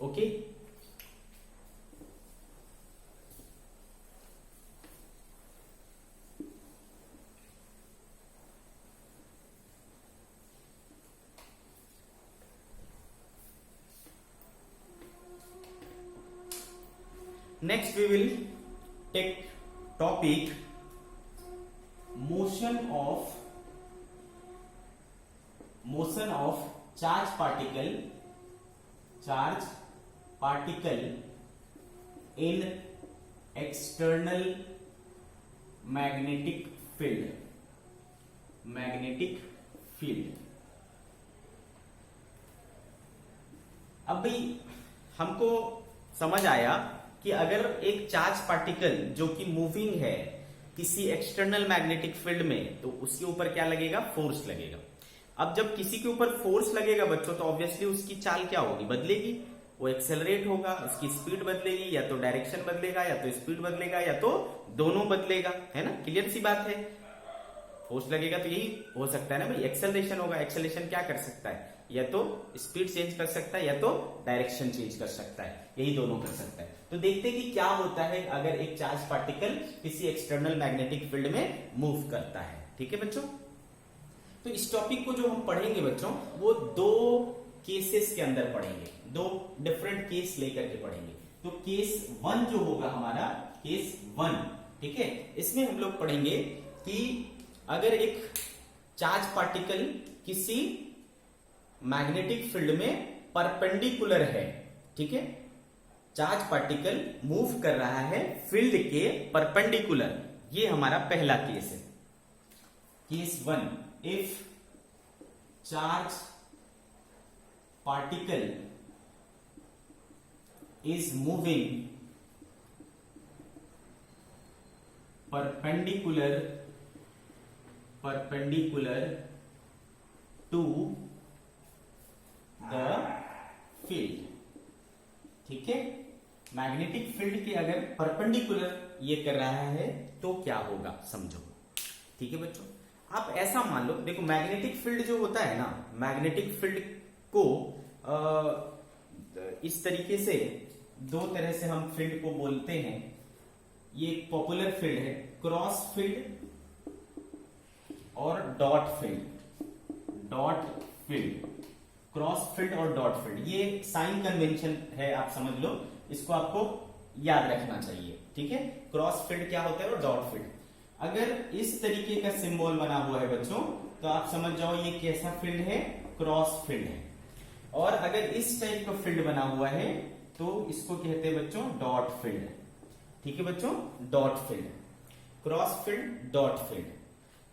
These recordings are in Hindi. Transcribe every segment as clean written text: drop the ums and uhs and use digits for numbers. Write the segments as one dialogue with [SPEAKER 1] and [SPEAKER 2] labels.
[SPEAKER 1] Okay. Next we will take topic motion of charge particle in external magnetic field। अब भाई हमको समझ आया कि अगर एक चार्ज पार्टिकल जो कि मूविंग है किसी एक्सटर्नल मैग्नेटिक फील्ड में, तो उसके ऊपर क्या लगेगा, फोर्स लगेगा। अब जब किसी के ऊपर फोर्स लगेगा बच्चों, तो ऑब्वियसली उसकी चाल क्या होगी, बदलेगी, वो एक्सेलरेट होगा, उसकी स्पीड बदलेगी, या तो डायरेक्शन बदलेगा, या तो स्पीड बदलेगा, या तो दोनों बदलेगा, है ना, क्लियर सी बात है। फोर्स लगेगा तो यही हो सकता है ना भाई, एक्सेलरेशन होगा। एक्सेलरेशन क्या कर सकता है, या तो स्पीड चेंज कर सकता है, या तो डायरेक्शन चेंज कर सकता है, यही दोनों कर सकता है। तो देखते हैं कि क्या होता है अगर एक चार्ज पार्टिकल किसी एक्सटर्नल मैग्नेटिक फील्ड में मूव करता है। ठीक है बच्चों, तो इस टॉपिक को जो हम पढ़ेंगे बच्चों, वो दो केसेस के अंदर पढ़ेंगे, दो डिफरेंट केस लेकर के पढ़ेंगे। तो केस 1 जो होगा हमारा, केस 1, ठीक है, इसमें हम लोग पढ़ेंगे कि अगर एक चार्ज पार्टिकल किसी मैग्नेटिक फील्ड में परपेंडिकुलर है, ठीक है, चार्ज पार्टिकल मूव कर रहा है फील्ड के परपेंडिकुलर, ये हमारा पहला केस है। Case 1, if charge particle is moving perpendicular to the field। ठीक है, मैग्नेटिक फील्ड के अगर परपेंडिकुलर ये कर रहा है तो क्या होगा, समझो। ठीक है बच्चों, आप ऐसा मान लो, देखो मैग्नेटिक फील्ड जो होता है ना, मैग्नेटिक फील्ड को इस तरीके से, दो तरह से हम फील्ड को बोलते हैं। ये एक पॉपुलर फील्ड है, क्रॉस फील्ड और डॉट फील्ड। क्रॉस फील्ड और डॉट फील्ड, ये साइन कन्वेंशन है, आप समझ लो, इसको आपको याद रखना चाहिए। ठीक है, क्रॉस फील्ड क्या होता है और डॉट फील्ड। अगर इस तरीके का सिंबल बना हुआ है बच्चों, तो आप समझ जाओ ये कैसा फील्ड है, क्रॉस फील्ड है। और अगर इस टाइप का फील्ड बना हुआ है तो इसको कहते हैं बच्चों डॉट फील्ड। ठीक है बच्चों, dot field, cross field, dot field,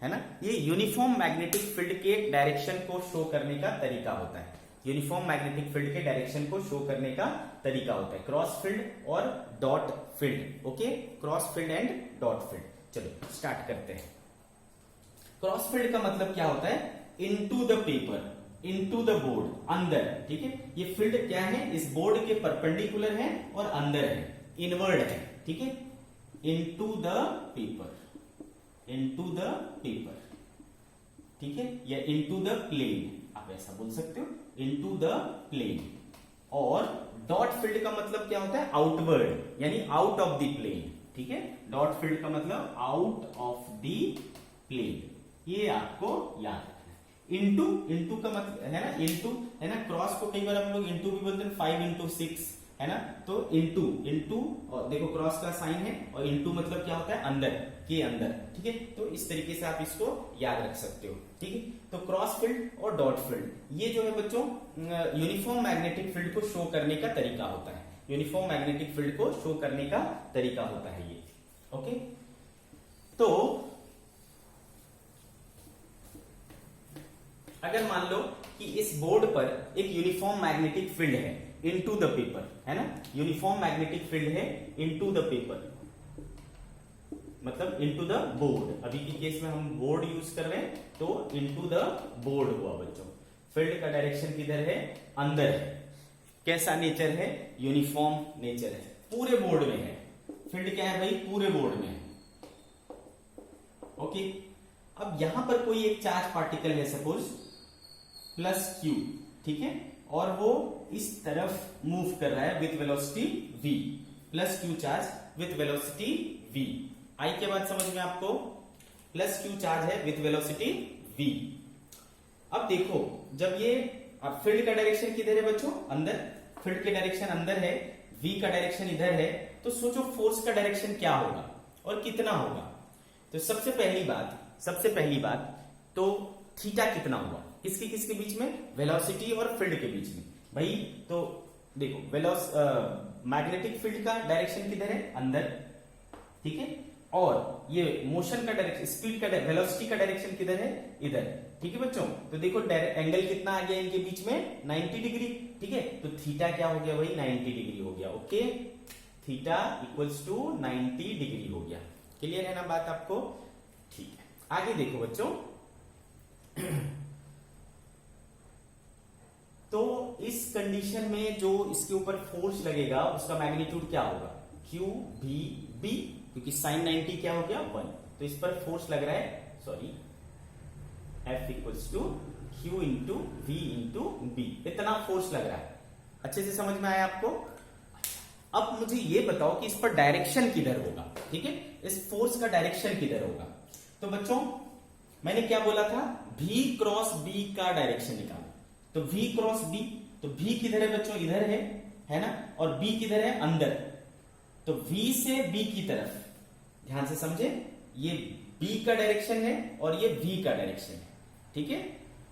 [SPEAKER 1] है ना। ये यूनिफॉर्म मैग्नेटिक फील्ड के डायरेक्शन को शो करने का तरीका होता है। यूनिफॉर्म मैग्नेटिक फील्ड के डायरेक्शन को शो करने का तरीका होता है, क्रॉस फील्ड और dot field. Okay, cross field and dot field. चलो स्टार्ट करते हैं। क्रॉस फील्ड का मतलब क्या होता है, into the paper, into the board, अंदर। ठीक है, ये फील्ड क्या है, इस बोर्ड के परपेंडिकुलर है और अंदर है, इनवर्ड है। ठीक है, into the paper, into the paper, ठीक है, या इनटू द प्लेन, आप ऐसा बोल सकते हो, इनटू द प्लेन। और डॉट फील्ड का मतलब क्या होता है, आउटवर्ड, यानी आउट ऑफ द प्लेन। ठीक है, डॉट फील्ड का मतलब आउट ऑफ द प्लेन, ये आपको याद रखना है। इनटू, इनटू का मतलब है ना, इनटू है ना, क्रॉस को कई बार हम लोग इनटू भी बोलते हैं, 5 × 6 है ना, तो इनटू, इनटू, और देखो क्रॉस का साइन है, और इनटू मतलब क्या होता है, अंदर, के अंदर। ठीक है, तो इस तरीके से आप इसको याद रख सकते हो। ठीक है, तो क्रॉस फील्ड और डॉट फील्ड, ये जो है बच्चों यूनिफॉर्म मैग्नेटिक फील्ड को शो करने का तरीका होता है। यूनिफॉर्म मैग्नेटिक फील्ड को शो करने का तरीका होता है ये। ओके, तो अगर मान लो कि इस बोर्ड पर एक यूनिफॉर्म मैग्नेटिक फील्ड है इनटू द पेपर, है ना, यूनिफॉर्म मैग्नेटिक फील्ड है इनटू द पेपर, मतलब इनटू द बोर्ड। अभी के केस में हम बोर्ड यूज कर रहे हैं, तो इनटू द बोर्ड हुआ बच्चों। फील्ड का डायरेक्शन किधर है, अंदर है। कैसा नेचर है, यूनिफॉर्म नेचर है, पूरे बोर्ड में है। फील्ड क्या है भाई, पूरे बोर्ड में है। ओके, अब यहां पर कोई एक चार्ज पार्टिकल है, सपोज +q, ठीक है, और वो इस तरफ मूव कर रहा है with velocity v, plus Q charge with velocity v। आई के बाद समझ में आपको, प्लस क्यू चार्ज है विथ वेलोसिटी v। अब देखो, जब ये अब फील्ड का डायरेक्शन किधर है बच्चों, अंदर, फील्ड के डायरेक्शन अंदर है, v का डायरेक्शन इधर है, तो सोचो फोर्स का डायरेक्शन क्या होगा और कितना होगा। तो सबसे पहली बात तो थीटा कितना हुआ, किसके बीच में, वेलोसिटी और फील्ड के बीच में भाई। तो देखो मैग्नेटिक फील्ड का डायरेक्शन किधर है, अंदर, ठीक है, और ये मोशन का डायरेक्शन, स्पीड का, वेलोसिटी का डायरेक्शन किधर है, इधर, ठीक है बच्चों। तो देखो एंगल कितना आ गया इनके बीच में, 90 डिग्री, ठीक है। तो थीटा क्या हो गया भाई, 90 डिग्री हो गया। Okay, theta equals to 90 degree हो गया। क्लियर है ना बात आपको, ठीक है। आगे देखो बच्चों, तो इस कंडीशन में जो इसके ऊपर फोर्स लगेगा उसका मैग्नीट्यूड क्या होगा, क्यू भी बी, क्योंकि साइन 90 क्या हो गया 1, तो इस पर फोर्स लग रहा है, sorry, F equals to Q into V into B, इतना फोर्स लग रहा है। अच्छे से समझ में आया आपको। अब मुझे ये बताओ कि इस पर डायरेक्शन किधर होगा, ठीक है, इस फोर्स का डायरेक्शन किधर होगा। तो बच्चों मैंने क्या बोला था, V क्रॉस B का डायरेक्शन निकालो। तो V क्रॉस B, तो V किधर है बच्चों, इधर है ना, और B किधर है, अंदर। तो V से B की तरफ, ध्यान से समझे, ये B का डायरेक्शन है और ये V का डायरेक्शन है, ठीक है।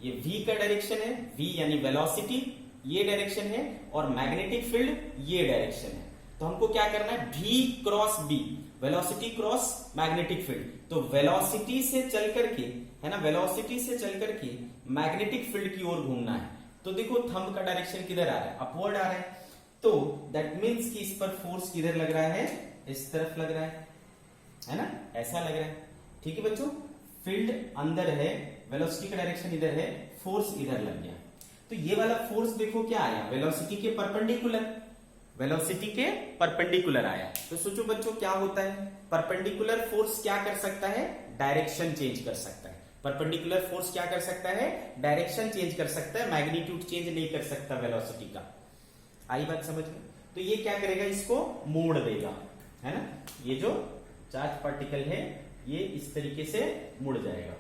[SPEAKER 1] ये V का डायरेक्शन है, V यानी वेलोसिटी, ये डायरेक्शन है, और मैग्नेटिक फील्ड ये डायरेक्शन है। तो हमको क्या करना है, V cross B, velocity cross magnetic field. तो वेलोसिटी से चल करके, है ना, वेलोसिटी से चल करके मैग्नेटिक फील्ड की ओर घूमना है। तो देखो थंब का डायरेक्शन किधर आ रहा है, अपवर्ड आ रहा है। तो दैट मीन्स कि इस पर फोर्स किधर लग रहा है, इस तरफ लग रहा है ना, ऐसा लग रहा है, ठीक है बच्चों। फील्ड अंदर है, वेलोसिटी का डायरेक्शन इधर है, फोर्स इधर लग गया। तो ये वाला फोर्स देखो क्या आया, वेलोसिटी के परपेंडिकुलर, वेलोसिटी के परपेंडिकुलर आया। तो सोचो बच्चों क्या होता है, परपेंडिकुलर फोर्स क्या कर सकता है, डायरेक्शन चेंज कर सकता है। परपेंडिकुलर फोर्स क्या कर सकता है, डायरेक्शन चेंज कर सकता है, मैग्नीट्यूड चेंज नहीं कर सकता वेलोसिटी का। आई बात समझ में। तो ये क्या करेगा, इसको मोड़ देगा, है ना। ये जो चार्ज पार्टिकल है ये इस तरीके से मुड़ जाएगा।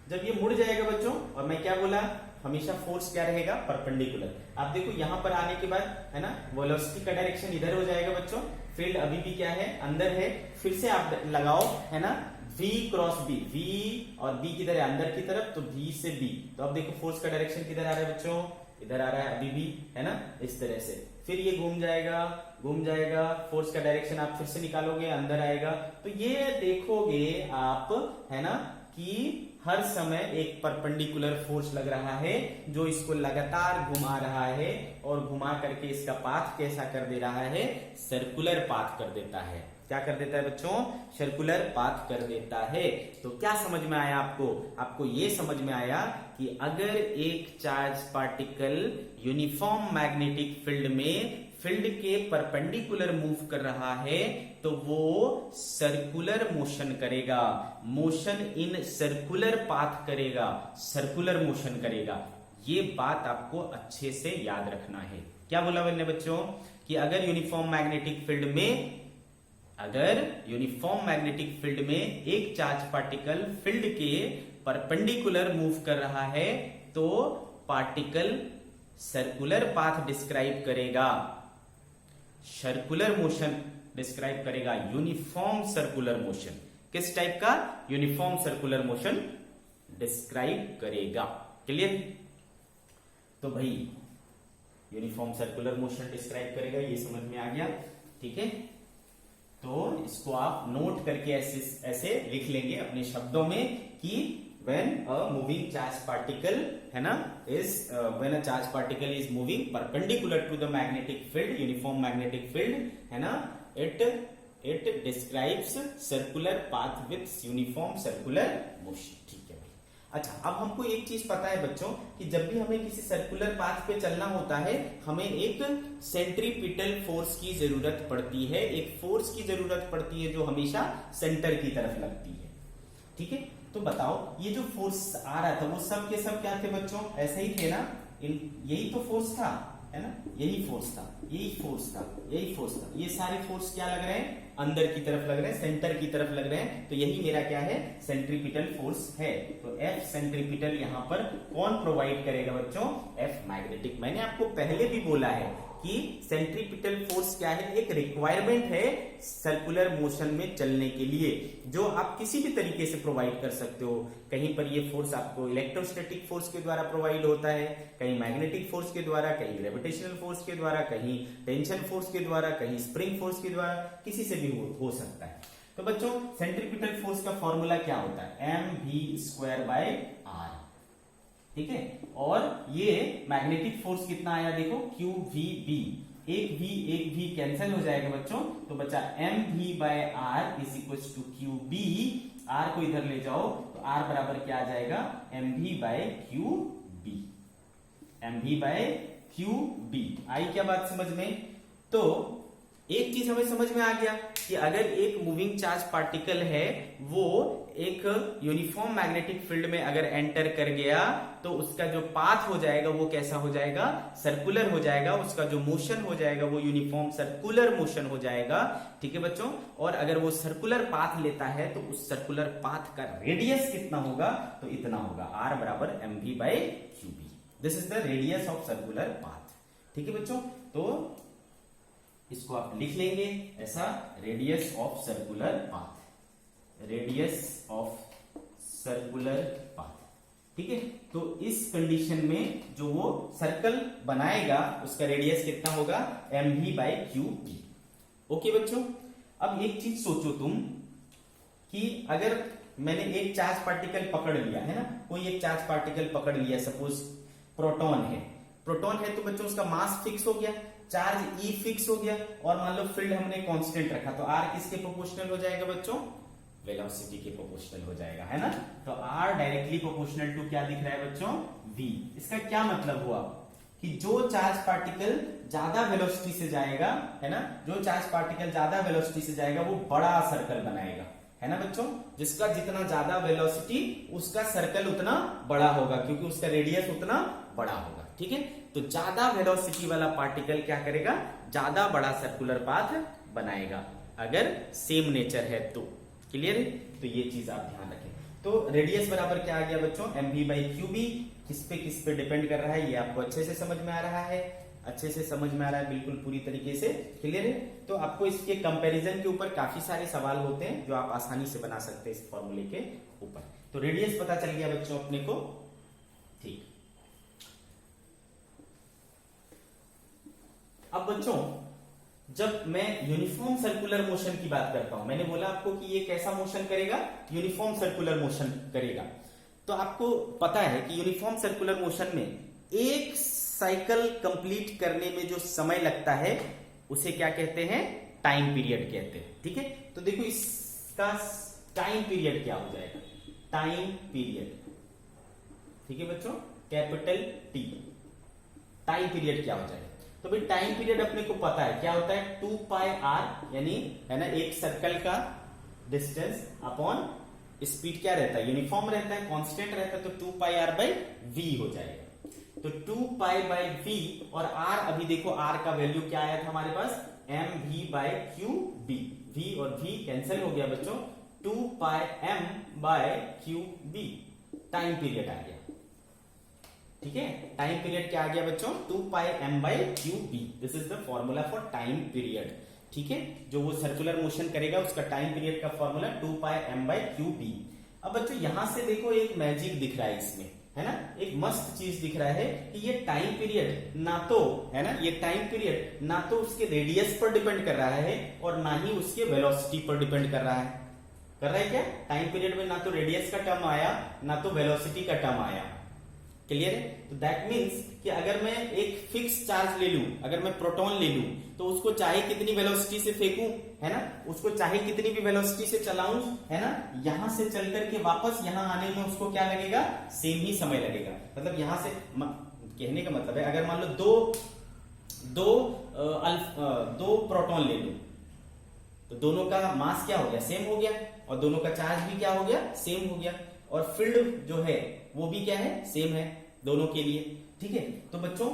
[SPEAKER 1] जब ये मुड़ जाएगा बच्चों, और मैं क्या बोला, हमेशा फोर्स क्या रहेगा, परपेंडिकुलर। आप देखो यहां पर आने के बाद, है ना, वेलोसिटी का डायरेक्शन इधर हो जाएगा बच्चों, फील्ड अभी भी क्या है, अंदर है। फिर से आप लगाओ, है ना, V क्रॉस B, V और B किधर है, अंदर की तरफ, तो V से B। तो अब देखो फोर्स का डायरेक्शन किधर आ रहा है बच्चों, इधर आ रहा है अभी भी, है ना, इस तरह से। फिर ये घूम जाएगा, फोर्स का डायरेक्शन आप फिर से निकालोगे, अंदर आएगा। तो ये देखोगे आप, है ना, कि हर समय एक परपेंडिकुलर फोर्स लग रहा है जो इसको लगातार घुमा रहा है, और घुमा करके इसका पाथ कैसा कर दे रहा है, सर्कुलर पाथ कर देता है। क्या कर देता है बच्चों, सर्कुलर पाथ कर देता है। तो क्या समझ में आया आपको, आपको ये समझ में आया कि अगर एक charge particle uniform magnetic field में फील्ड के परपेंडिकुलर मूव कर रहा है तो वो सर्कुलर मोशन करेगा, मोशन इन सर्कुलर पाथ करेगा, सर्कुलर मोशन करेगा। ये बात आपको अच्छे से याद रखना है। क्या बोला मैंने बच्चों, कि अगर यूनिफॉर्म मैग्नेटिक फील्ड में एक चार्ज पार्टिकल फील्ड के परपेंडिकुलर मूव कर रहा है तो पार्टिकल सर्कुलर पाथ डिस्क्राइब करेगा, सर्कुलर मोशन डिस्क्राइब करेगा, यूनिफॉर्म सर्कुलर मोशन। किस टाइप का, यूनिफॉर्म सर्कुलर मोशन डिस्क्राइब करेगा। क्लियर। तो भाई यूनिफॉर्म सर्कुलर मोशन डिस्क्राइब करेगा, ये समझ में आ गया, ठीक है। तो इसको आप नोट करके ऐसे लिख लेंगे अपने शब्दों में कि when a moving charge particle, है ना, when a charge particle is moving perpendicular to the magnetic field, uniform magnetic field, है ना, it describes circular path with uniform circular motion। ठीक है भाई। अच्छा, अब हमको एक चीज पता है बच्चों कि जब भी हमें किसी सर्कुलर पाथ पे चलना होता है हमें एक सेंट्रीपिटल फोर्स की जरूरत पड़ती है, एक फोर्स की जरूरत पड़ती है जो हमेशा सेंटर की तरफ लगती है। ठीक है, तो बताओ ये जो फोर्स आ रहा था वो सब के सब क्या थे बच्चों, ऐसे ही थे ना, यही तो फोर्स था। है ना, यही फोर्स था, यही फोर्स था, यही फोर्स था। ये सारे फोर्स क्या लग रहे हैं, अंदर की तरफ लग रहे हैं, सेंटर की तरफ लग रहे हैं। तो यही मेरा क्या है, सेंट्रीपिटल फोर्स है। तो F सेंट्रीपिटल यहां पर कौन प्रोवाइड करेगा बच्चों, F मैग्नेटिक। मैंने आपको पहले भी बोला है कि सेंट्रीपिटल फोर्स क्या है, एक रिक्वायरमेंट है सर्कुलर मोशन में चलने के लिए, जो आप किसी भी तरीके से प्रोवाइड कर सकते हो। कहीं पर ये फोर्स आपको इलेक्ट्रोस्टैटिक फोर्स के द्वारा प्रोवाइड होता है, कहीं मैग्नेटिक फोर्स के द्वारा, कहीं ग्रेविटेशनल फोर्स के द्वारा, कहीं टेंशन फोर्स के द्वारा, कहीं स्प्रिंग फोर्स के द्वारा, किसी से भी हो सकता है। तो बच्चों सेंट्रीपिटल फोर्स का फॉर्मूला क्या होता है, mv²/r, ठीक है। और ये मैग्नेटिक फोर्स कितना आया देखो, QVB, एक भी कैंसिल हो जाएगा बच्चों, तो बचा mv/r = QB। r को इधर ले जाओ तो r बराबर क्या आ जाएगा, mv/QB, mv/QB। आई क्या बात समझ में। तो एक चीज हमें समझ में आ गया कि अगर एक मूविंग चार्ज पार्टिकल है, वो एक यूनिफॉर्म मैग्नेटिक फील्ड में अगर एंटर कर गया, तो उसका जो पाथ हो जाएगा वो कैसा हो जाएगा, सर्कुलर हो जाएगा। उसका जो मोशन हो जाएगा वो यूनिफॉर्म सर्कुलर मोशन हो जाएगा, ठीक है बच्चों। और अगर वो सर्कुलर पाथ लेता है तो उस सर्कुलर पाथ का रेडियस कितना होगा, तो इतना होगा, r बराबर mv/QB। This is the radius of circular path, ठीक है बच्चों। तो इसको आप लिख लेंगे ऐसा, radius of circular path, radius of circular path, ठीक है। तो इस कंडीशन में जो वो सर्कल बनाएगा उसका रेडियस कितना होगा, mv/QB। ओके बच्चों, अब एक चीज सोचो तुम कि अगर मैंने एक चार्ज पार्टिकल पकड़ लिया है ना, कोई एक चार्ज पार्टिकल पकड़ लिया, सपोज प्रोटॉन है, प्रोटॉन है तो बच्चों उसका मास फिक्स हो गया, चार्ज E फिक्स हो गया, और मान लो फील्ड हमने कांस्टेंट रखा, तो R किसके प्रोपोर्शनल हो जाएगा बच्चों, वेलोसिटी के प्रोपोर्शनल हो जाएगा, है ना। तो R डायरेक्टली प्रोपोर्शनल टू क्या दिख रहा है बच्चों, V। इसका क्या मतलब हुआ कि जो चार्ज पार्टिकल ज्यादा वेलोसिटी से जाएगा, है ना, जो चार्ज पार्टिकल ज्यादा वेलोसिटी से जाएगा वो बड़ा सर्कल बनाएगा, है ना बच्चों। जिसका जितना ज्यादा वेलोसिटी उसका सर्कल उतना बड़ा होगा, क्योंकि उसका रेडियस उतना बड़ा होगा, ठीक है। तो ज्यादा वेलोसिटी वाला पार्टिकल क्या करेगा, ज्यादा बड़ा सर्कुलर पाथ बनाएगा, अगर सेम नेचर है तो। क्लियर है, तो ये चीज आप ध्यान रखें। तो रेडियस बराबर क्या आ गया बच्चों, mv/QB। किस पे डिपेंड कर रहा है, ये आपको अच्छे से समझ में आ रहा है, अच्छे से समझ में आ रहा है, बिल्कुल पूरी तरीके से क्लियर है। तो आपको इसके कंपैरिजन के ऊपर काफी सारे सवाल होते हैं जो आप आसानी से बना सकते हैं इस फॉर्मूले के ऊपर। तो रेडियस पता चल गया बच्चों अपने को, ठीक। अब बच्चों जब मैं यूनिफॉर्म सर्कुलर मोशन की बात करता हूं, मैंने बोला आपको कि ये कैसा मोशन करेगा, यूनिफॉर्म सर्कुलर मोशन करेगा। तो आपको पता है कि यूनिफॉर्म सर्कुलर मोशन में एक साइकिल कंप्लीट करने में जो समय लगता है उसे क्या कहते हैं, टाइम पीरियड कहते हैं, ठीक है। तो देखो इसका टाइम पीरियड क्या हो जाएगा, टाइम पीरियड, ठीक है बच्चों, कैपिटल T। टाइम पीरियड क्या हो जाएगा, तो भाई टाइम पीरियड अपने को पता है क्या होता है, 2πr, यानी है ना एक सर्कल का डिस्टेंस अपॉन स्पीड क्या रहता है, यूनिफॉर्म रहता है, कांस्टेंट रहता है, तो 2πr/v हो जाएगा। तो 2π/v और r, अभी देखो r का वैल्यू क्या आया था हमारे पास, mv/QB। v और v कैंसिल हो गया बच्चों, 2πm/QB टाइम पीरियड आ गया, ठीक है। टाइम पीरियड क्या आ गया बच्चों, 2πm/QB। This is the formula for time period, ठीक है। जो वो सर्कुलर मोशन करेगा उसका टाइम पीरियड का फॉर्मूला 2πm/QB। अब बच्चों यहां से देखो एक मैजिक दिख रहा है इसमें, है ना, एक मस्त चीज दिख रहा है कि ये टाइम पीरियड ना तो, है ना, ये टाइम पीरियड ना तो उसके रेडियस पर डिपेंड कर रहा है और ना ही उसके वेलोसिटी पर डिपेंड कर रहा है। कर रहा है क्या, टाइम पीरियड में ना तो रेडियस का टर्म आया ना तो वेलोसिटी का टर्म आया। क्लियर है। तो दैट मीन्स कि अगर मैं एक फिक्स चार्ज ले लूं, अगर मैं प्रोटॉन ले लूं, तो उसको चाहे कितनी वेलोसिटी से फेंकूं, है ना, उसको चाहे कितनी भी वेलोसिटी से चलाऊं, है ना, यहां से चल करके वापस यहां आने में उसको क्या लगेगा, सेम ही समय लगेगा। मतलब यहां से कहने का मतलब है अगर मान लो दो प्रोटॉन ले लूं तो दोनों का मास क्या हो गया, सेम हो गया, और दोनों का चार्ज भी क्या हो गया, सेम हो गया, और फील्ड जो है वो भी क्या है, सेम है दोनों के लिए। ठीक है। तो बच्चों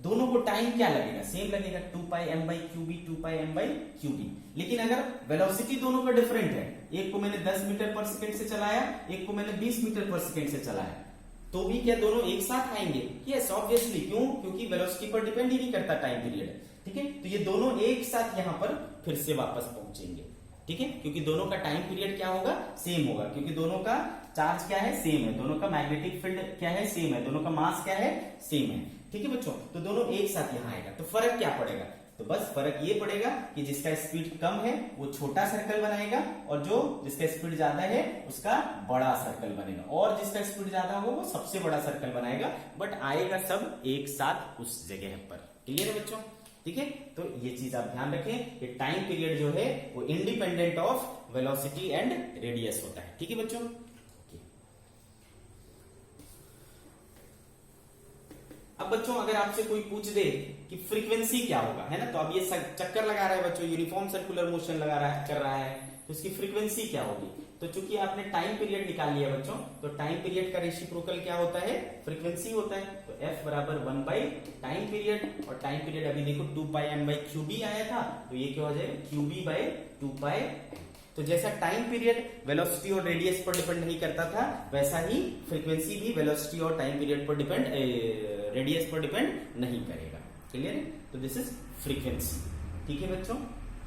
[SPEAKER 1] दोनों को टाइम क्या लगेगा, सेम लगेगा, 2 pi M by Q B, 2 pi M by Q B. लेकिन अगर वेलोसिटी दोनों का डिफरेंट है, एक को मैंने 10 मीटर पर सेकेंड से चलाया, एक को मैंने 20 मीटर पर सेकेंड से चलाया, तो भी क्या दोनों एक साथ आएंगे? Yes obviously. क्यों? क्योंकि वेलोसिटी पर डिपेंड ही नहीं करता टाइम पीरियड। ठीक है, तो ये दोनों एक साथ यहां पर फिर से वापस पहुंचेंगे। ठीक है, क्योंकि दोनों का टाइम पीरियड क्या होगा, सेम होगा, क्योंकि दोनों का चार्ज क्या है, सेम है, दोनों का मैग्नेटिक फील्ड क्या है, सेम है, दोनों का मास क्या है, सेम है। ठीक है बच्चों, तो दोनों एक साथ यहां आएगा, तो फर्क क्या पड़ेगा? तो बस फर्क ये पड़ेगा कि जिसका स्पीड कम है वो छोटा सर्कल बनाएगा, और जो जिसका स्पीड ज्यादा है उसका बड़ा सर्कल बनेगा, और जिसका स्पीड ज्यादा होगा वो सबसे बड़ा सर्कल बनाएगा, बट आएगा सब एक साथ उस जगह पर। क्लियर है बच्चों? ठीक है, तो ये चीज आप ध्यान रखें कि टाइम पीरियड जो है वो independent of velocity and radius होता है। ठीक है बच्चों? अब बच्चों अगर आपसे कोई पूछ दे कि फ्रीक्वेंसी क्या होगा, है ना, तो अब ये चक्कर लगा रहा है बच्चों, यूनिफॉर्म सर्कुलर मोशन लगा रहा है, कर रहा है, तो इसकी फ्रीक्वेंसी क्या होगी? तो चूंकि आपने टाइम पीरियड निकाल लिया बच्चों, तो टाइम पीरियड का रेसिप्रोकल क्या होता है, फ्रीक्वेंसी होता है। तो F बराबर 1 बाई टाइम पीरियड, और टाइम पीरियड अभी देखो 2 pi M by Q B आया था, तो ये क्या हो जाएगा, क्यू बी बाई 2 पाई। तो जैसा टाइम पीरियड वेलोसिटी और रेडियस पर डिपेंड नहीं करता था, वैसा ही फ्रीक्वेंसी भी वेलोसिटी और टाइम पीरियड पर डिपेंड, रेडियस पर डिपेंड नहीं करेगा। क्लियर है? तो दिस इज फ्रीक्वेंसी। ठीक है बच्चों,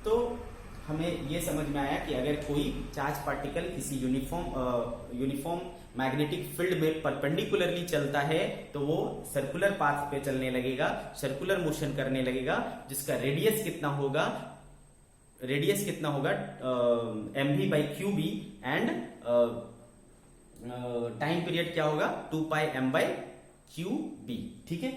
[SPEAKER 1] तो हमें यह समझ में आया कि अगर कोई चार्ज पार्टिकल किसी यूनिफॉर्म मैग्नेटिक फील्ड में परपेंडिकुलरली चलता है तो वो सर्कुलर पाथ पे चलने लगेगा, सर्कुलर मोशन करने लगेगा, जिसका रेडियस कितना होगा, M we by Q B, and time period क्या होगा, 2 pi M by Q B. ठीक है,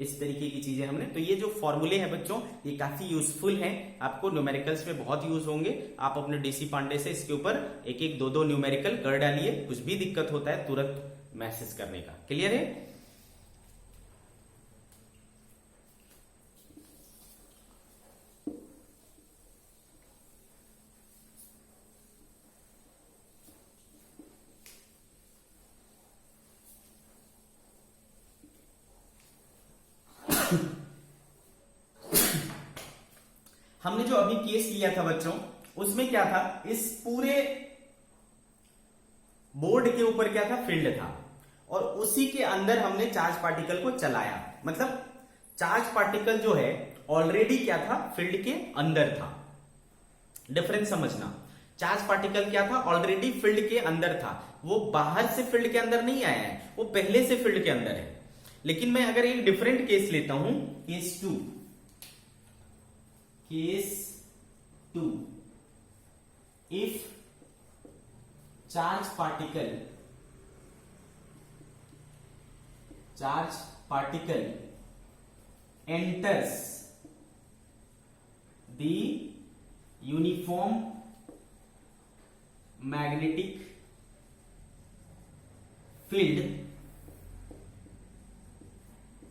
[SPEAKER 1] इस तरीके की चीजें हमने, तो ये जो फॉर्मूले हैं बच्चों ये काफी यूजफुल हैं, आपको न्यूमेरिकल्स में बहुत यूज होंगे। आप अपने डीसी पांडे से इसके ऊपर एक एक दो न्यूमेरिकल कर डालिए, कुछ भी दिक्कत होता है तुरंत मैसेज करने का। क्लियर है? हमने जो अभी केस लिया था बच्चों, उसमें क्या था, इस पूरे बोर्ड के ऊपर क्या था, फील्ड था, और उसी के अंदर हमने चार्ज पार्टिकल को चलाया। मतलब चार्ज पार्टिकल जो है ऑलरेडी क्या था, फील्ड के अंदर था। डिफरेंस समझना, चार्ज पार्टिकल क्या था, ऑलरेडी फील्ड के अंदर था, वो बाहर से फील्ड के अंदर नहीं आया है, वो पहले से फील्ड के अंदर है। लेकिन मैं अगर एक डिफरेंट केस लेता हूं, case 2, if charge particle enters the uniform magnetic field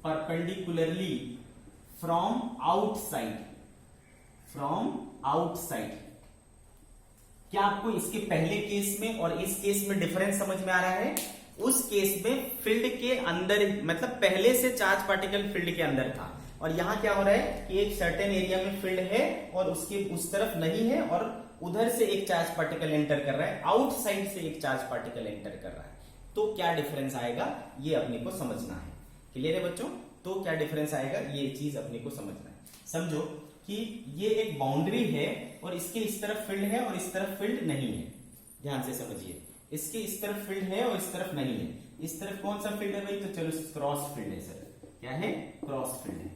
[SPEAKER 1] perpendicularly from outside, क्या आपको इसके पहले केस में और इस केस में डिफरेंस समझ में आ रहा है? उस केस में फील्ड के अंदर, मतलब पहले से चार्ज पार्टिकल फील्ड के अंदर था, और यहां क्या हो रहा है कि एक सर्टेन एरिया में फील्ड है और उसके उस तरफ नहीं है, और उधर से एक चार्ज पार्टिकल एंटर कर रहा है, आउटसाइड से एक चार्ज पार्टिकल एंटर कर रहा है। तो क्या डिफरेंस आएगा ये अपने को समझना है। क्लियर है बच्चों? तो क्या डिफरेंस आएगा ये चीज अपने को समझना है। समझो कि ये एक बाउंड्री है और इसके इस तरफ फील्ड है और इस तरफ फील्ड नहीं है। ध्यान से समझिए, इसके इस तरफ फील्ड है और इस तरफ नहीं है। इस तरफ कौन सा फील्ड है भाई? तो चलो क्रॉस फील्ड है सर। क्या है? क्रॉस फील्ड है।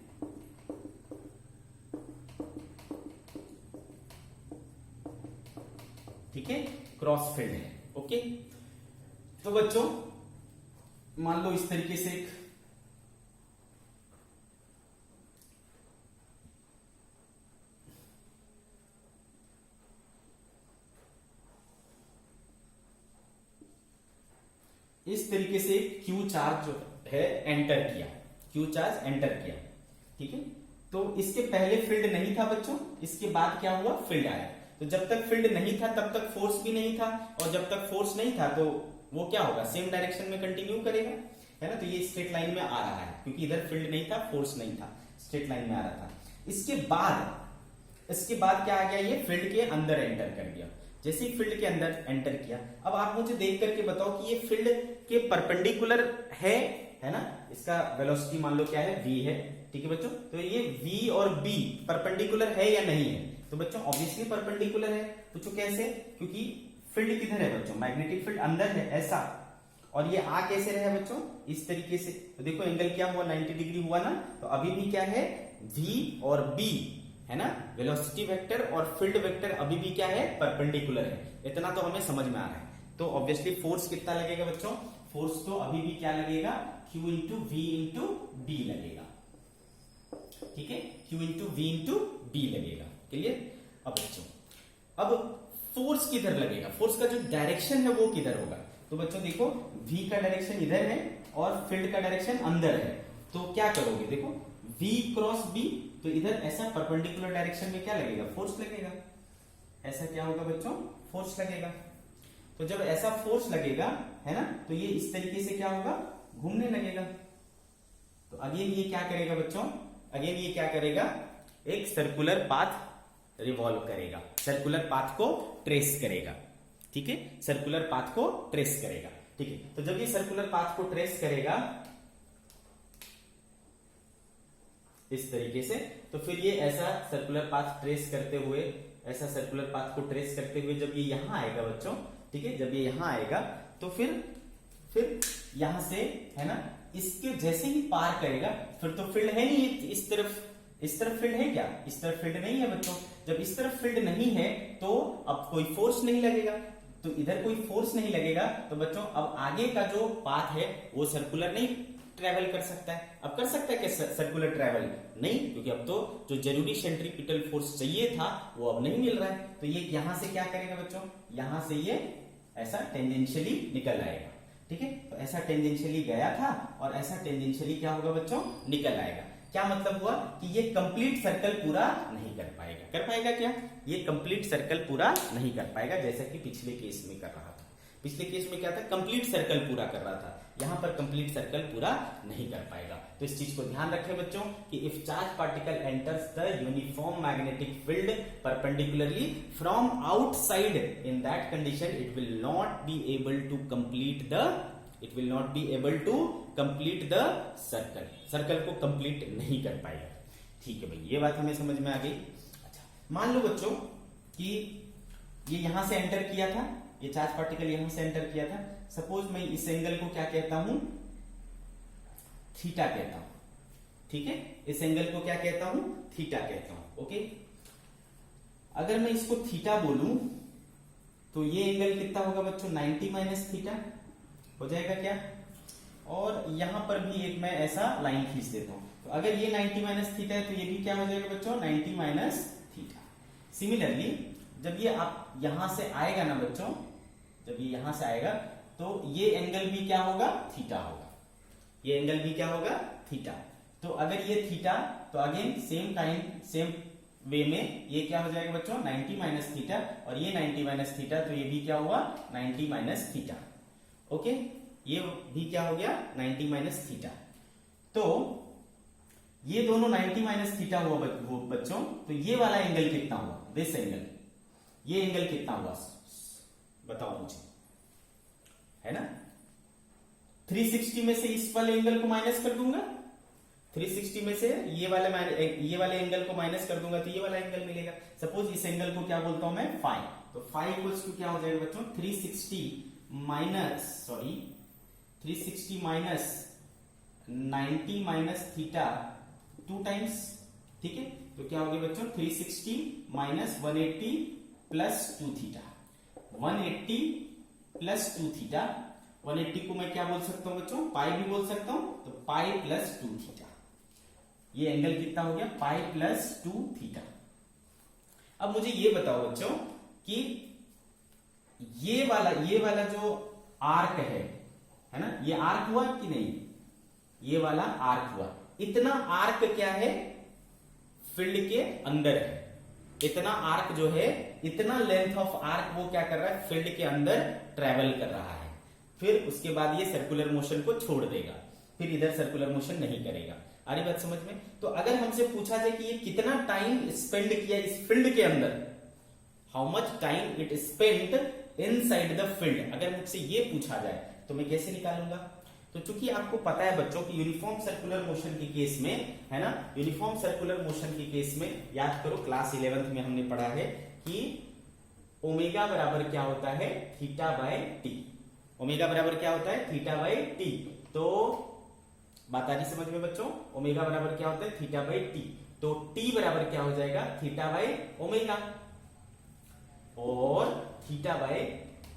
[SPEAKER 1] ठीक है, क्रॉस फील्ड है। ओके, तो बच्चों मान लो इस तरीके से एक इस तरीके से क्यू चार्ज जो है एंटर किया, क्यू चार्ज एंटर किया। ठीक है, तो इसके पहले फील्ड नहीं था बच्चों, इसके बाद क्या हुआ, फील्ड आया। तो जब तक फील्ड नहीं था तब तक फोर्स भी नहीं था, और जब तक फोर्स नहीं था तो वो क्या होगा, सेम डायरेक्शन में कंटिन्यू करेगा, है ना। तो ये स्ट्रेट लाइन में आ रहा है क्योंकि इधर फील्ड नहीं था, फोर्स नहीं था। स्ट्रेट लाइन में आ रहा था। इसके बाद क्या आ गया, ये फील्ड के अंदर एंटर कर गया। जैसे ही फील्ड के अंदर एंटर किया, अब आप मुझे देख करके बताओ कि ये फील्ड के परपेंडिकुलर है ना। इसका वेलोसिटी मान लो क्या है, v है, ठीक है बच्चों। तो ये v और b परपेंडिकुलर है या नहीं है, तो बच्चों ऑब्वियसली परपेंडिकुलर है। पूछो कैसे, क्योंकि फील्ड किधर है बच्चों, मैग्नेटिक फील्ड अंदर है ऐसा, और ये आ कैसे रहा है बच्चों, इस तरीके से। तो देखो एंगल क्या हुआ, 90 डिग्री हुआ ना। तो अभी भी क्या है, v और b है ना, वेलोसिटी वेक्टर और फील्ड वेक्टर अभी भी क्या है, परपेंडिकुलर है। इतना तो हमें समझ में आ रहा है। तो ऑब्वियसली फोर्स कितना लगेगा बच्चों, फोर्स तो अभी भी क्या लगेगा, Q into V into B लगेगा, ठीक है, Q into V into B लगेगा। क्लियर। अब बच्चों, अब फोर्स किधर लगेगा, फोर्स का जो डायरेक्शन है वो किधर होगा। तो बच्चों देखो, v का डायरेक्शन इधर है और फील्ड का डायरेक्शन अंदर है। तो क्या करोगे, देखो v क्रॉस b, तो इधर ऐसा परपेंडिकुलर डायरेक्शन में क्या लगेगा, फोर्स लगेगा। ऐसा क्या होगा बच्चों, फोर्स लगेगा। तो जब ऐसा फोर्स लगेगा है ना, तो ये इस तरीके से क्या होगा, घूमने लगेगा। तो अगेन ये क्या करेगा बच्चों, अगेन ये क्या करेगा, एक सर्कुलर पाथ रिवॉल्व करेगा, सर्कुलर पाथ को ट्रेस करेगा, ठीक है, सर्कुलर पाथ को ट्रेस करेगा, ठीक है। तो जब ये सर्कुलर पाथ को ट्रेस करेगा इस तरीके से, तो फिर ये ऐसा सर्कुलर पाथ ट्रेस करते हुए, ऐसा सर्कुलर पाथ को ट्रेस करते हुए जब ये यहां आएगा बच्चों, ठीक है, जब ये यहां आएगा तो फिर यहां से है ना, इसके जैसे ही पार करेगा, फिर तो फील्ड है नहीं इस तरफ फील्ड है क्या, इस तरफ फील्ड नहीं है बच्चों। जब इस तरफ फील्ड नहीं है तो अब कोई फोर्स नहीं लगेगा, तो इधर कोई फोर्स नहीं लगेगा, तो बच्चों अब आगे का जो पाथ है वो सर्कुलर नहीं ट्रेवल कर सकता है। अब कर सकता है क्या सर्कुलर ट्रेवल, नहीं, क्योंकि अब तो जो जरूरी सेंट्रीपिटल फोर्स चाहिए था वो अब नहीं मिल रहा है। तो ये यहां से क्या करेगा बच्चों, यहां से ये ऐसा टेंजेंशियली निकल आएगा, ठीक है। तो ऐसा टेंजेंशियली गया था और ऐसा टेंजेंशियली क्या होगा बच्चों, निकल आएगा। क्या मतलब हुआ कि ये कंप्लीट सर्कल पूरा नहीं कर पाएगा। कर पाएगा क्या, ये कंप्लीट सर्कल पूरा नहीं कर पाएगा, जैसा कि पिछले केस में कर रहा था। पिछले केस में क्या था, कंप्लीट सर्कल पूरा कर रहा था, यहां पर कंप्लीट सर्कल पूरा नहीं कर पाएगा। तो इस चीज को ध्यान रखें बच्चों कि if charge particle enters the uniform magnetic field perpendicularly from outside, in that condition it will not be able to complete the circle, circle को कंप्लीट नहीं कर पाएगा। ठीक है भाई, ये बात हमें समझ में आ गई। अच्छा, मान लो बच्चों कि ये यहां से एंटर किया था, ये चार्ज पार्टिकल यहां से एंटर किया था। सपोज मैं इस एंगल को क्या कहता हूं, थीटा कहता हूं, ठीक है, इस एंगल को क्या कहता हूं, थीटा कहता हूं, ओके। अगर मैं इसको थीटा बोलूं तो ये एंगल कितना होगा बच्चों, 90 माइनस थीटा हो जाएगा क्या। और यहां पर भी एक मैं ऐसा लाइन खींच देता हूं, तो अगर ये 90 माइनस थीटा है तो ये भी क्या हो जाएगा बच्चों, 90 माइनस थीटा। सिमिलरली जब ये आप यहां से आएगा ना बच्चों, जब ये यहां से आएगा तो ये एंगल भी क्या होगा, थीटा होगा, ये एंगल भी क्या होगा, थीटा। तो अगर ये थीटा, तो अगेन सेम वे में ये क्या हो जाएगा बच्चों, 90 माइनस थीटा, और ये 90 माइनस थीटा, तो ये भी क्या हुआ, 90 माइनस थीटा, ओके। ये भी क्या हो गया, 90 माइनस थीटा। तो ये दोनों 90 माइनस थीटा हुआ बच्चों। तो ये वाला एंगल कितना हुआ, दिस एंगल, ये एंगल कितना हुआ बताओ मुझे, है ना। 360 में से इस वाले एंगल को माइनस कर दूंगा, 360 में से ये वाले एंगल को माइनस कर दूंगा तो ये वाला एंगल मिलेगा। सपोज इस एंगल को क्या बोलता हूं मैं, फाई। तो फाई इक्वल्स टू क्या हो जाएगा बच्चों, 360 माइनस 90 माइनस थीटा 2 टाइम्स, ठीक है। तो क्या हो गया बच्चों, 360 minus 180 plus 2 theta, 180 plus 2 theta. 180 को मैं क्या बोल सकता हूं बच्चों, पाई भी बोल सकता हूं, तो पाई प्लस 2 थीटा। ये एंगल कितना हो गया, पाई प्लस 2 थीटा। अब मुझे ये बताओ बच्चों कि ये वाला जो आर्क है ना, ये आर्क हुआ कि नहीं, ये वाला आर्क हुआ। इतना आर्क क्या है, फील्ड के अंदर है। इतना आर्क जो है, इतना लेंथ ऑफ आर्क वो क्या कर रहा है, फील्ड के अंदर ट्रेवल कर रहा है। फिर उसके बाद ये सर्कुलर मोशन को छोड़ देगा, फिर इधर सर्कुलर मोशन नहीं करेगा। आ रही बात समझ में? तो अगर हमसे पूछा जाए कि ये कितना टाइम स्पेंड किया इस फील्ड के अंदर, how much time it spend inside the field, अगर मुझसे ये पूछा जाए तो मैं कैसे निकालूंगा? तो चूंकि आपको पता है बच्चों की यूनिफॉर्म सर्कुलर मोशन के केस में, है ना, यूनिफॉर्म सर्कुलर मोशन के केस में याद करो क्लास 11th में हमने पढ़ा है कि ओमेगा बराबर क्या होता है, थीटा बाय टी। ओमेगा बराबर क्या होता है, थीटा बाय टी। तो बात आ रही समझ में बच्चों? ओमेगा बराबर क्या होता है, थीटा बाय टी। तो टी बराबर क्या हो जाएगा, थीटा बाय ओमेगा, और थीटा बाय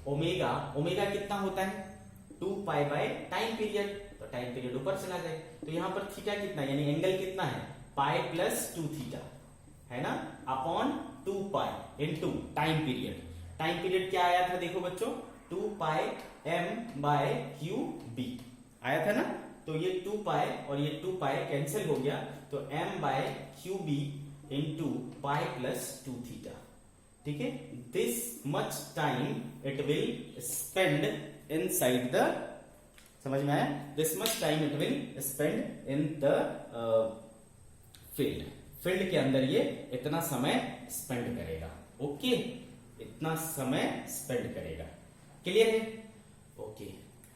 [SPEAKER 1] ओमेगा, ओमेगा कितना होता है 2 पाई बाय टाइम पीरियड, तो टाइम पीरियड ऊपर चला जाए, तो यहां पर थीटा कितना यानी एंगल कितना है, पाई प्लस 2 थीटा, है ना, अपॉन 2 पाई into time period. Time period क्या आया था देखो बच्चों, 2 pi m by Q B आया था ना। तो ये 2 पाई और ये 2 पाई कैंसिल हो गया, तो m by Q B into pi plus 2 theta, ठीक है। This much time it will spend inside the, समझ में आया, this much time it will spend in the field, field के अंदर ये इतना समय स्पेंड करेगा, ओके, इतना समय स्पेंड करेगा, क्लियर है, ओके।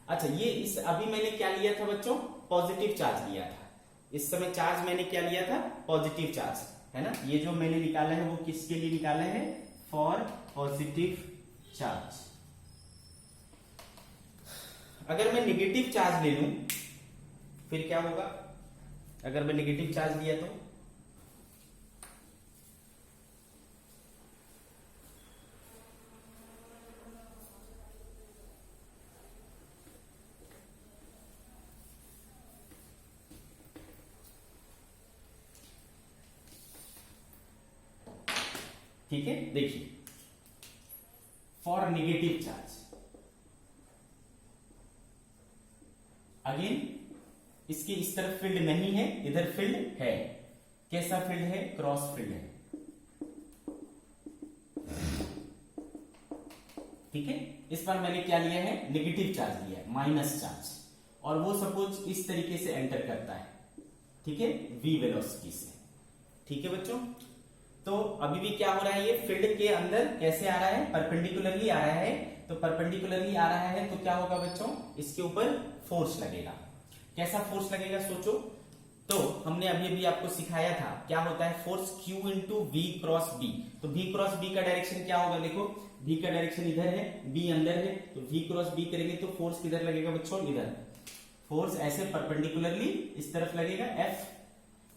[SPEAKER 1] अच्छा ये इस अभी मैंने क्या लिया था बच्चों, पॉजिटिव चार्ज लिया था, इस समय चार्ज मैंने क्या लिया था, पॉजिटिव चार्ज, है ना। ये जो मैंने निकाला है वो किसके लिए निकाला है, फॉर पॉजिटिव चार्ज। अगर मैं निगेटिव चार्ज ले लूं फिर क्या होगा, अगर मैं निगेटिव चार्ज लिया तो ठीक है, देखिए फॉर नेगेटिव चार्ज अगेन इसकी इस तरफ फील्ड नहीं है, इधर फील्ड है, कैसा फील्ड है, क्रॉस फील्ड है, ठीक है। इस पर मैंने क्या लिया है, नेगेटिव चार्ज लिया है, माइनस चार्ज, और वो सपोज इस तरीके से एंटर करता है, ठीक है, v वेलोसिटी से, ठीक है बच्चों। तो अभी भी क्या हो रहा है, ये फील्ड के अंदर कैसे आ रहा है, परपेंडिकुलरली आ रहा है, तो परपेंडिकुलरली आ रहा है तो क्या होगा बच्चों, इसके ऊपर फोर्स लगेगा, कैसा फोर्स लगेगा सोचो। तो हमने अभी अभी आपको सिखाया था क्या होता है force, Q into V cross B. तो V क्रॉस बी का डायरेक्शन क्या होगा, देखो V का डायरेक्शन इधर है, B अंदर है, तो V क्रॉस बी करेंगे तो फोर्स किधर लगेगा बच्चों, इधर, फोर्स ऐसे परपेंडिकुलरली इस तरफ लगेगा F,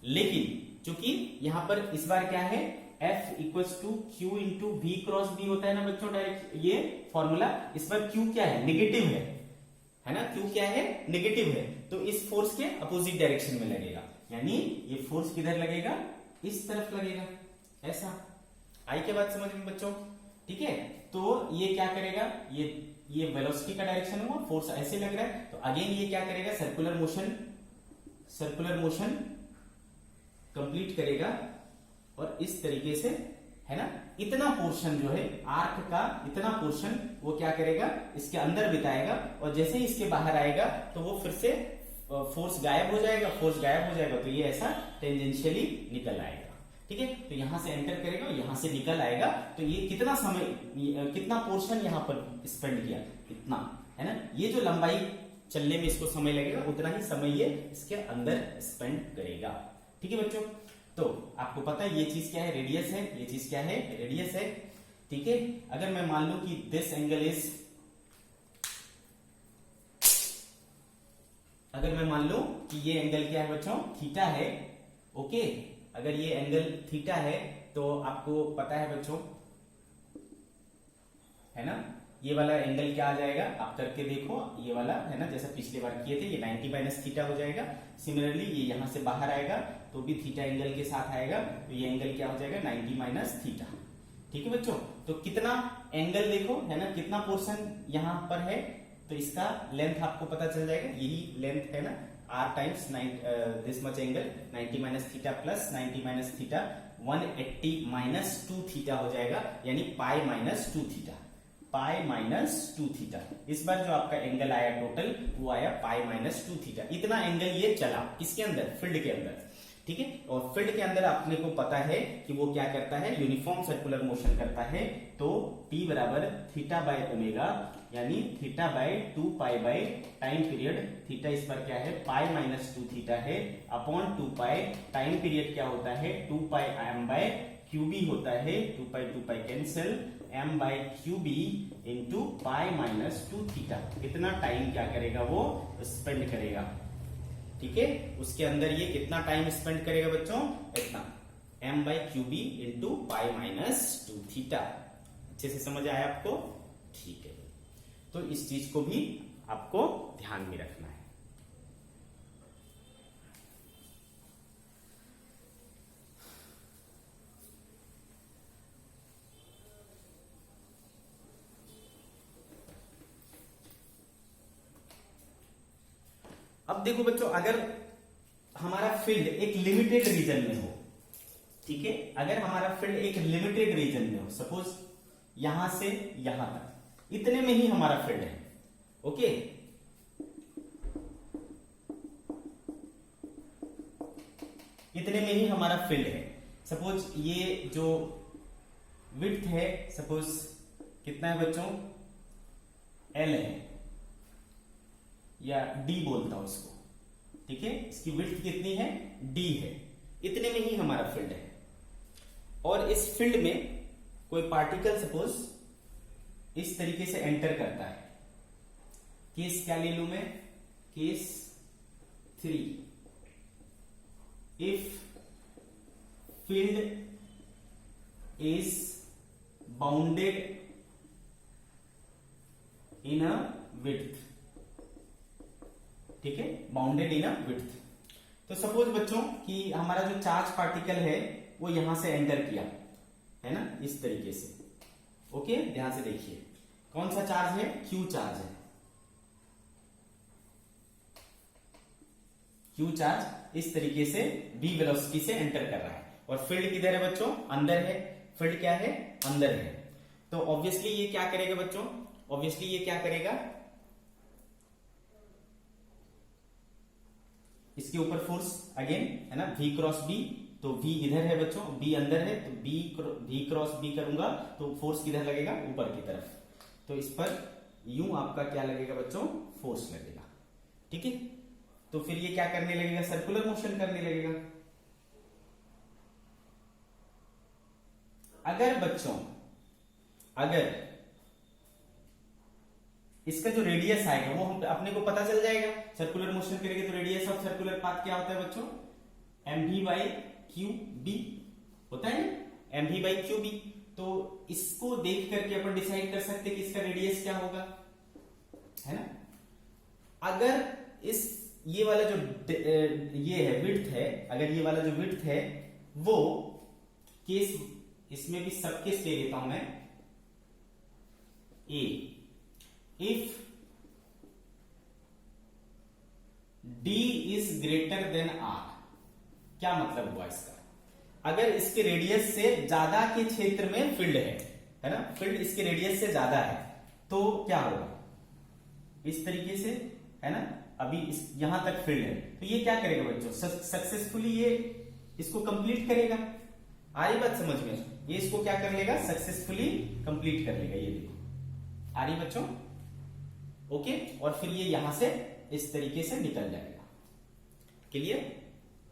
[SPEAKER 1] लेकिन चूंकि यहां पर इस बार क्या है, F equals to Q into V cross B होता है ना बच्चों, डायरेक्ट ये फॉर्मूला, इस बार Q क्या है, नेगेटिव है ना, Q क्या है, नेगेटिव है, तो इस फोर्स के अपोजिट डायरेक्शन में लगेगा, यानी ये फोर्स किधर लगेगा, इस तरफ लगेगा, ऐसा। आई क्या बात समझ में बच्चों, ठीक है। तो ये क्या करेगा, ये वेलोसिटी का डायरेक्शन हुआ, फोर्स ऐसे लग रहा है, तो अगेन ये क्या करेगा, सर्कुलर मोशन कंप्लीट करेगा, और इस तरीके से, है ना, इतना पोर्शन जो है आर्क का, इतना पोर्शन वो क्या करेगा, इसके अंदर बिताएगा, और जैसे ही इसके बाहर आएगा तो वो फिर से फोर्स गायब हो जाएगा, फोर्स गायब हो जाएगा, तो ये ऐसा टेंजेंशियली निकल आएगा, ठीक है। तो यहां से एंटर करेगा, यहां से निकल आएगा, तो ये कितना समय, कितना पोर्शन यहां पर स्पेंड किया, इतना, है ना, ये जो लंबाई चलने में इसको समय लगेगा उतना ही समय ये इसके अंदर स्पेंड करेगा, ठीक है बच्चों। तो आपको पता है ये चीज क्या है, रेडियस है, ये चीज क्या है, रेडियस है, ठीक है। अगर मैं मान लूं कि दिस एंगल इज, अगर मैं मान लूं कि ये एंगल क्या है बच्चों, थीटा है, ओके, अगर ये एंगल थीटा है तो आपको पता है बच्चों, है ना, ये वाला एंगल क्या आ जाएगा, आप करके देखो, ये वाला है ना, जैसा पिछली बार किए थे, ये 90 माइनस थीटा हो जाएगा। सिमिलरली ये यहां से बाहर आएगा तो भी थीटा एंगल के साथ आएगा, तो ये एंगल क्या हो जाएगा, 90 माइनस थीटा, ठीक है बच्चों। तो कितना एंगल देखो, है ना, कितना पोर्शन यहां पर है, तो इसका लेंथ आपको पता चल जाएगा, यही लेंथ है ना, r times this much angle, 90 minus theta plus 90 minus theta, 180 minus 2 theta हो जाएगा, यानी पाई माइनस 2 थीटा, पाई माइनस 2 थीटा। इस बार जो आपका एंगल आया टोटल वो आया पाई माइनस 2 थीटा। इतना एंगल ये चला किसके अंदर, फील्ड के अंदर, ठीक है। और फील्ड के अंदर आपने को पता है कि वो क्या करता है, यूनिफॉर्म सर्कुलर मोशन करता है। तो T बराबर थीटा बाय ओमेगा, यानी theta by 2 pi by time period, theta इस पर क्या है पाई माइनस 2 थीटा है, अपॉन 2 पाई, टाइम पीरियड क्या होता है 2 पाई एम बाय क्यूबी होता है, 2 pi cancel, M by Q B into pi minus 2 theta. इतना टाइम क्या करेगा वो स्पेंड करेगा, ठीक है। उसके अंदर ये कितना टाइम स्पेंड करेगा बच्चों, इतना m by Q B into pi minus 2 theta. अच्छे से समझ आया आपको, ठीक है। तो इस चीज को भी आपको ध्यान में रखना है। अब देखो बच्चों, अगर हमारा फील्ड एक लिमिटेड रीजन में हो, ठीक है, अगर हमारा फील्ड एक लिमिटेड रीजन में हो, सपोज यहां से यहां तक, इतने में ही हमारा फील्ड है, ओके, इतने में ही हमारा फील्ड है। सपोज ये जो विड्थ है, सपोज कितना है बच्चों, L है, या D बोलता हूं इसको, ठीक है, इसकी विड्थ कितनी है, D है, इतने में ही हमारा फील्ड है। और इस फील्ड में कोई पार्टिकल सपोज इस तरीके से एंटर करता है, केस क्या ले लू मैं, case 3, if field is bounded in a width, ठीक है, बाउंडेड इन अ विड्थ। तो सपोज बच्चों कि हमारा जो चार्ज पार्टिकल है वो यहां से एंटर किया है ना, इस तरीके से, ओके, ध्यान से देखिए, कौन सा चार्ज है, क्यू चार्ज है, क्यू चार्ज इस तरीके से v वेलोसिटी से एंटर कर रहा है। और फील्ड किधर है बच्चों, अंदर है, फील्ड क्या है, अंदर है। तो ऑब्वियसली ये क्या करेगा बच्चों, ऑब्वियसली ये क्या करेगा, इसके ऊपर फोर्स अगेन है ना, v क्रॉस b, तो v इधर है बच्चों, b अंदर है, तो v क्रॉस b करूंगा तो फोर्स किधर लगेगा, ऊपर की तरफ। तो इस पर यूं आपका क्या लगेगा बच्चों, फोर्स लगेगा, ठीक है। तो फिर ये क्या करने लगेगा, सर्कुलर मोशन करने लगेगा। अगर बच्चों, अगर इसका जो रेडियस आएगा वो हम अपने को पता चल जाएगा, सर्कुलर मोशन करेंगे तो रेडियस ऑफ सर्कुलर पाथ क्या होता है बच्चों, mv बाई क्यू बी होता है, mv बाई क्यू बी। तो इसको देख करके अपन डिसाइड कर सकते हैं कि इसका रेडियस क्या होगा, है ना। अगर इस ये वाला जो ये है विड्थ है, अगर ये वाला जो विड्थ है वो केस, इसमें भी सब केस ले लेता हूं मैं, ए, if d is greater than r, क्या मतलब हुआ इसका, अगर इसके रेडियस से ज्यादा के क्षेत्र में फील्ड है ना, फील्ड इसके रेडियस से ज्यादा है तो क्या होगा, इस तरीके से, है ना, अभी यहां तक फील्ड है, तो ये क्या करेगा बच्चों, सक्सेसफुली ये इसको कंप्लीट करेगा। आ रही बात समझ में, ये इसको क्या कर लेगा, सक्सेसफुली कंप्लीट कर लेगा, ये देखो, आ रही बच्चों, ओके। और फिर ये यहां से इस तरीके से निकल जाएगा, क्लियर,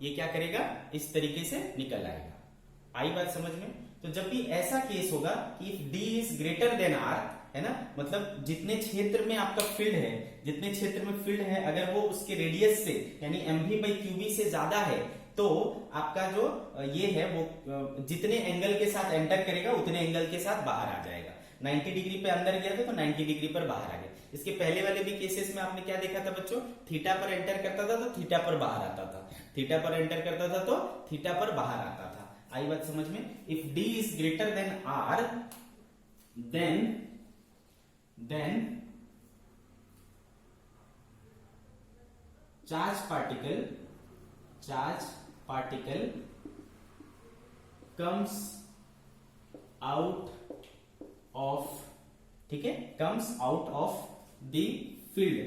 [SPEAKER 1] ये क्या करेगा, इस तरीके से निकल आएगा। आई बात समझ में। तो जब भी ऐसा केस होगा कि if d is greater than r, है ना, मतलब जितने क्षेत्र में आपका फील्ड है, जितने क्षेत्र में फील्ड है, अगर वो उसके रेडियस से यानी mv बाई क्यूबी से ज्यादा है, तो आपका जो ये है वो जितने एंगल के साथ एंटर करेगा उतने एंगल के साथ बाहर आ जाएगा। 90 डिग्री पे अंदर गया था तो 90 डिग्री पर बाहर आ गया। इसके पहले वाले भी केसेस में आपने क्या देखा था बच्चों, थीटा पर एंटर करता था तो थीटा पर बाहर आता था, थीटा पर एंटर करता था तो थीटा पर बाहर आता था। आई बात समझ में। If d is greater than r, then charge particle comes out of ठीक है, comes out of the field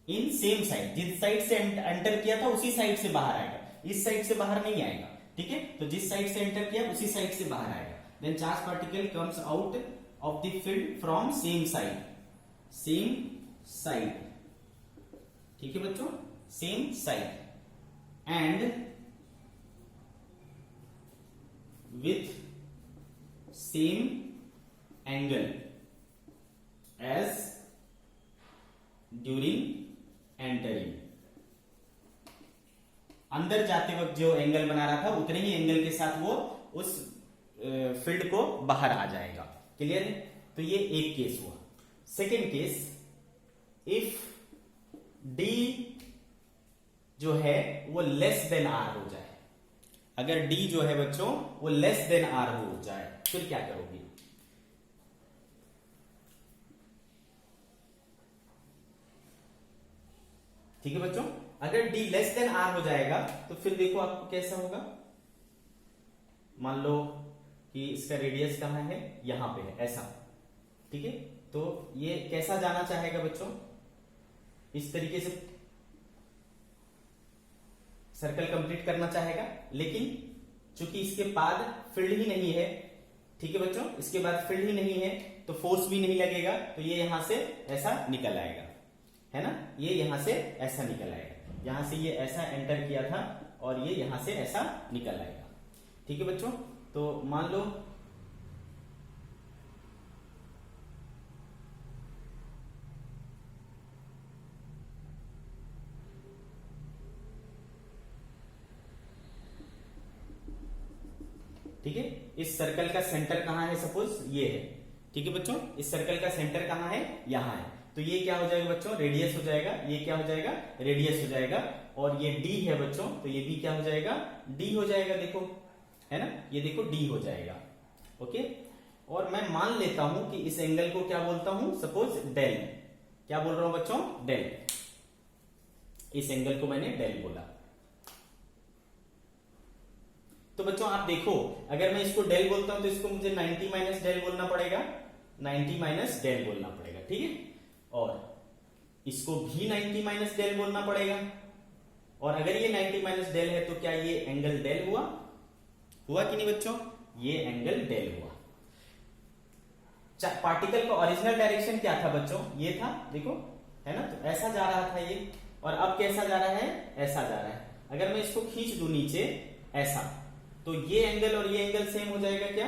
[SPEAKER 1] in same side, जिस साइड से एंटर किया था उसी साइड से बाहर आएगा, इस साइड से बाहर नहीं आएगा, ठीक है। तो जिस साइड से एंटर किया उसी साइड से बाहर आएगा। Then charge particle comes out of the field from same side, same side, ठीक है बच्चों, same side and with same angle as during entering. अंदर जाते वक्त जो एंगल बना रहा था उतने ही एंगल के साथ वो उस फील्ड को बाहर आ जाएगा। क्लियर है? तो ये एक केस हुआ। सेकेंड केस, इफ डी जो है वो लेस देन आर हो जाए, अगर डी जो है बच्चों वो लेस देन आर हो जाए, फिर क्या करोगे? ठीक है बच्चों, अगर d लेस देन r हो जाएगा तो फिर देखो आपको कैसा होगा। मान लो कि इसका रेडियस कहां है, यहां पे है, ऐसा, ठीक है। तो ये कैसा जाना चाहेगा बच्चों? इस तरीके से सर्कल कंप्लीट करना चाहेगा, लेकिन चूंकि इसके बाद फील्ड ही नहीं है, ठीक है बच्चों, इसके बाद फील्ड ही नहीं है तो फोर्स भी नहीं लगेगा, तो ये यहां से ऐसा निकल आएगा, है ना, ये यहां से ऐसा निकल आएगा, यहां से ये ऐसा एंटर किया था और ये यहां से ऐसा निकल आएगा, ठीक है बच्चों। तो मान लो ठीक है, इस सर्कल का सेंटर कहां है, सपोज ये है, ठीक है बच्चों, इस सर्कल का सेंटर कहां है, यहां है, तो ये क्या हो जाएगा बच्चों, रेडियस हो जाएगा, ये क्या हो जाएगा, रेडियस हो जाएगा, और ये d है बच्चों, तो ये भी क्या हो जाएगा, d हो जाएगा, देखो, है ना, ये देखो d हो जाएगा, ओके। और मैं मान लेता हूं कि इस एंगल को क्या बोलता हूं, सपोज डेल, क्या बोल रहा हूं बच्चों, डेल, इस एंगल को मैंने डेल बोला। तो बच्चों आप देखो, अगर मैं इसको डेल बोलता हूं तो इसको मुझे 90 माइनस डेल बोलना पड़ेगा, 90 माइनस डेल बोलना पड़ेगा, ठीक है, और इसको भी 90 माइनस डेल बोलना पड़ेगा, और अगर ये 90 माइनस डेल है तो क्या ये एंगल डेल हुआ, हुआ कि नहीं बच्चों, ये एंगल डेल हुआ। पार्टिकल का ओरिजिनल डायरेक्शन क्या था बच्चों, ये था, देखो, है ना, तो ऐसा जा रहा था ये, और अब कैसा जा रहा है, ऐसा जा रहा है। अगर मैं इसको खींच दूं नीचे ऐसा, तो ये एंगल और ये एंगल सेम हो जाएगा, क्या,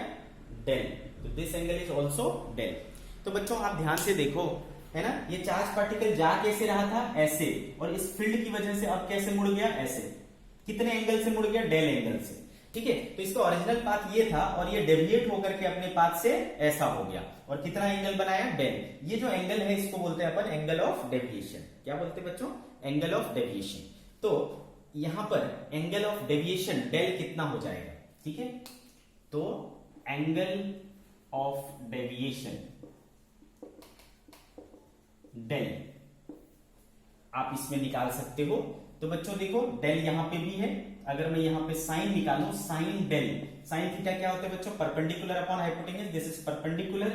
[SPEAKER 1] डेल, तो this angle is also del. तो बच्चों आप ध्यान से देखो, है ना, ये चार्ज पार्टिकल जा कैसे रहा था, ऐसे, और इस फील्ड की वजह से अब कैसे मुड़ गया, ऐसे, कितने एंगल से मुड़ गया, डेल एंगल से, ठीक है। तो इसका ओरिजिनल पाथ ये था और ये डेविएट होकर के अपने पाथ से ऐसा हो गया, और कितना एंगल बनाया, डेल। ये जो एंगल है इसको बोलते हैं अपन एंगल ऑफ डेविएशन। क्या बोलते हैं बच्चों, एंगल ऑफ डेविएशन। तो यहां पर एंगल ऑफ डेविएशन डेल कितना हो जाएगा, ठीक है, तो एंगल ऑफ डेविएशन डेल आप इसमें निकाल सकते हो। तो बच्चों देखो, डेल यहां पे भी है, अगर मैं यहां पे साइन निकालूं, साइन डेल, साइन थीटा क्या होता है बच्चों, perpendicular upon hypotenuse, this is perpendicular,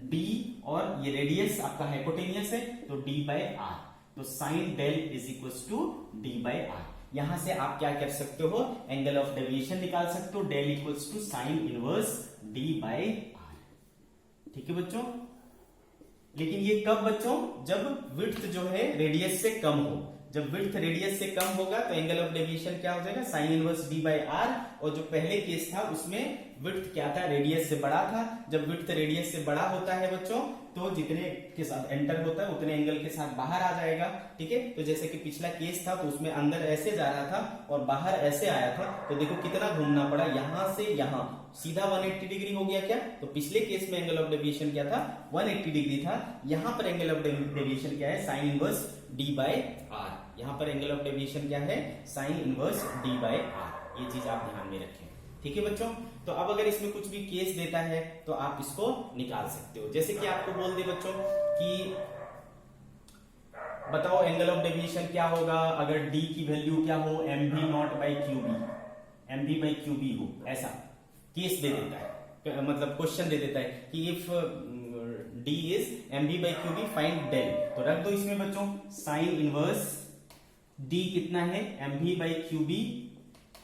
[SPEAKER 1] D, और ये रेडियस आपका हाइपोटेन्यूस है, तो डी बाय आर, तो sine del is equal to D by R. यहां से आप क्या कर सकते हो, एंगल ऑफ डेविएशन निकाल सकते हो, del equals to sine inverse D by R, ठीक है बच्चों। लेकिन ये कब बच्चों, जब विड्थ जो है रेडियस से कम हो, जब विड्थ रेडियस से कम होगा तो एंगल ऑफ डेविएशन क्या हो जाएगा, sine inverse D by R. और जो पहले केस था उसमें विड्थ क्या था, रेडियस से बड़ा था। जब विड्थ रेडियस से बड़ा होता है बच्चों, तो जितने के साथ एंटर होता है उतने एंगल के साथ बाहर आ जाएगा, ठीक है। तो जैसे कि पिछला केस था तो उसमें अंदर ऐसे जा रहा था और बाहर ऐसे आया था, तो देखो कितना घूमना पड़ा, यहां से यहां सीधा 180 डिग्री हो गया क्या। तो पिछले केस में एंगल ऑफ डेविएशन क्या था, 180 डिग्री था। यहां पर एंगल ऑफ डेविएशन क्या है, sine inverse D by R. यहां पर एंगल ऑफ डेविएशन क्या है, sine inverse D by R. ये चीज आप ध्यान में रखें, ठीक है बच्चों। तो अब अगर इसमें कुछ भी केस देता है तो आप इसको निकाल सकते हो। जैसे कि आपको बोल दे बच्चों कि बताओ एंगल ऑफ डेविएशन क्या होगा अगर d की वैल्यू क्या हो, mv not by Q B, mv by Q B हो, ऐसा केस दे देता है, मतलब क्वेश्चन दे देता है कि if D is M we by Q B, find del. तो रख दो इसमें बच्चों साइन इनवर्स डी कितना है M we by Q B,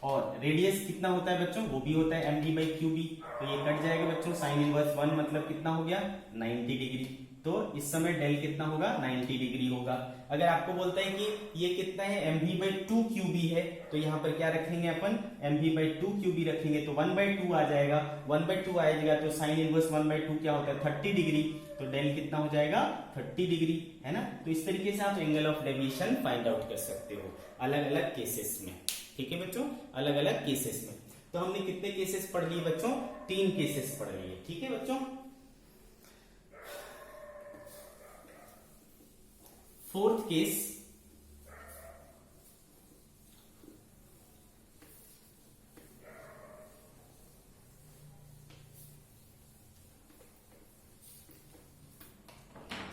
[SPEAKER 1] और रेडियस कितना होता है बच्चों, वो भी होता है M we by Q B. तो ये कट जाएगा बच्चों, साइन इनवर्स 1 मतलब कितना हो गया 90 डिग्री। तो इस समय डेल कितना होगा 90 डिग्री होगा। अगर आपको बोलता है कि ये कितना है M we by two q B है, तो यहाँ पर क्या रखेंगे अपन m we by two q B रखेंगे, तो 1/2 आ जाएगा। 1/2 आएगा तो साइन इनवर्स 1/2 क्या होता है 30 डिग्री, तो डेल कितना हो जाएगा 30 डिग्री, है ना। तो इस तरीके से आप angle of deviation find out कर सकते हो अलग अलग केसेस में, ठीक है बच्चों, अलग अलग केसेस में। तो हमने कितने केसेस पढ़ लिए बच्चों, 3 केसेस पढ़ लिए, ठीक है बच्चों। फोर्थ केस,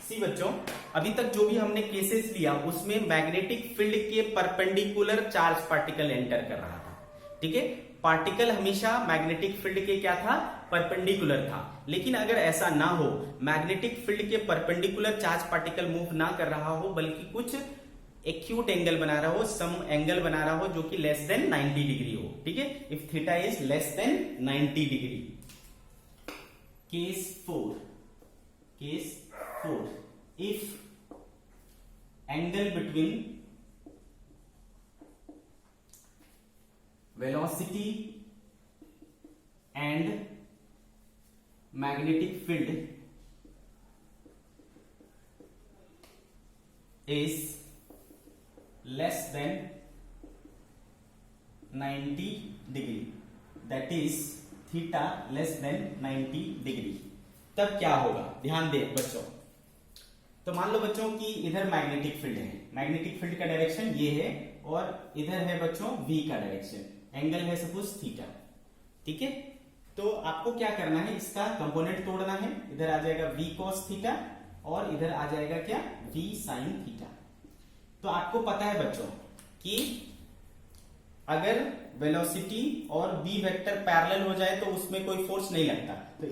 [SPEAKER 1] सी बच्चों, अभी तक जो भी हमने केसेस लिया उसमें मैग्नेटिक फील्ड के परपेंडिकुलर चार्ज पार्टिकल एंटर कर रहा था, ठीक है। पार्टिकल हमेशा मैग्नेटिक फील्ड के क्या था परपेंडिकुलर था, लेकिन अगर ऐसा ना हो मैग्नेटिक फील्ड के परपेंडिकुलर चार्ज पार्टिकल मूव ना कर रहा हो बल्कि कुछ एक्यूट एंगल बना रहा हो, सम एंगल बना रहा हो जो कि लेस देन 90 डिग्री हो, ठीक है। If theta is less than 90 degree. Case 4, if angle between velocity and magnetic field is less than 90 degree, that is theta less than 90 degree, तब क्या होगा, ध्यान दे बच्चों। तो मान लो बच्चों कि इधर मैग्नेटिक फील्ड है, मैग्नेटिक फील्ड का डायरेक्शन ये है और इधर है बच्चों v का डायरेक्शन, एंगल है सपोज थीटा, ठीक है। तो आपको क्या करना है, इसका कंपोनेंट तोड़ना है, इधर आ जाएगा v cos थीटा और इधर आ जाएगा क्या v sin थीटा। तो आपको पता है बच्चों कि अगर वेलोसिटी और v वेक्टर पैरेलल हो जाए तो उसमें कोई फोर्स नहीं लगता, तो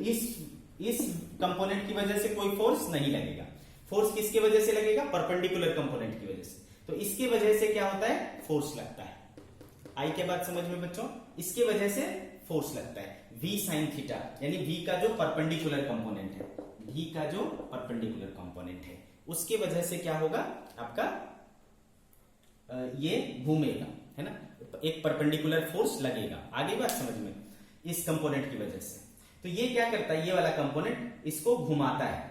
[SPEAKER 1] इस कंपोनेंट की वजह से कोई फोर्स नहीं लगेगा। फोर्स किसके वजह से लगेगा, परपेंडिकुलर कंपोनेंट की वजह से। तो इसके वजह से क्या होता है फोर्स लगता है। आई के बाद समझ में बच्चों, इसके वजह से फोर्स लगता है v sin थीटा, यानी v का जो परपेंडिकुलर कंपोनेंट है, v का जो परपेंडिकुलर कंपोनेंट है उसके वजह से क्या होगा आपका ये घूमेगा, है ना, एक परपेंडिकुलर फोर्स लगेगा। आगे बात समझ में, इस कंपोनेंट की वजह से। तो ये क्या करता है, ये वाला कंपोनेंट इसको घुमाता है,